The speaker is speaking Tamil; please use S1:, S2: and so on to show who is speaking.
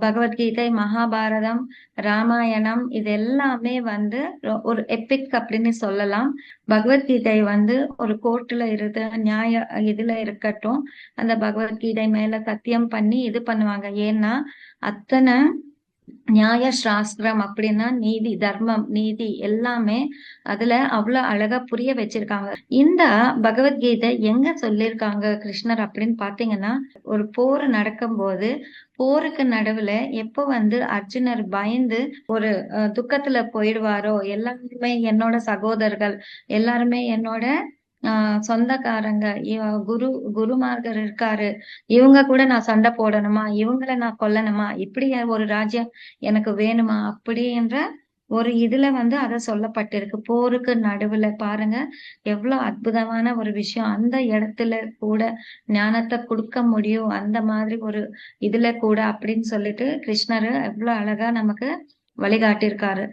S1: பகவத்கீதை, மகாபாரதம், ராமாயணம் இது எல்லாமே வந்து ஒரு எபிக் அப்படின்னு சொல்லலாம். பகவத்கீதை வந்து ஒரு கோர்ட்ல இருந்து இதுல இருக்கட்டும், அந்த பகவத்கீதை மேல சத்தியம் பண்ணி இது பண்ணுவாங்க. ஏன்னா அத்தனை நியாய சாஸ்திரம் அப்படின்னா நீதி, தர்மம், நீதி எல்லாமே அதுல அவ்வளவு அழகா புரிய வச்சிருக்காங்க. இந்த பகவத்கீதை எங்க சொல்லியிருக்காங்க கிருஷ்ணர் அப்படின்னு பாத்தீங்கன்னா, ஒரு போர் நடக்கும்போது போருக்கு நடுவுல எப்ப வந்து அர்ஜுனர் பயந்து ஒரு துக்கத்துல போயிடுவாரோ, எல்லாருமே என்னோட சகோதரர்கள், எல்லாருமே என்னோட சொந்தக்காரங்க, குருமார்கள் இருக்காரு, இவங்க கூட நான் சண்டை போடணுமா, இவங்கள நான் கொல்லணுமா, இப்படி ஒரு ராஜ்யம் எனக்கு வேணுமா அப்படின்ற ஒரு இதுல வந்து அத சொல்லப்பட்டிருக்கு. போருக்கு நடுவுல பாருங்க, எவ்வளவு அற்புதமான ஒரு விஷயம். அந்த இடத்துல கூட ஞானத்தை கொடுக்க முடியும், அந்த மாதிரி ஒரு இதுல கூட அப்படின்னு சொல்லிட்டு கிருஷ்ணர் எவ்வளவு அழகா நமக்கு வழிகாட்டியிருக்காரு.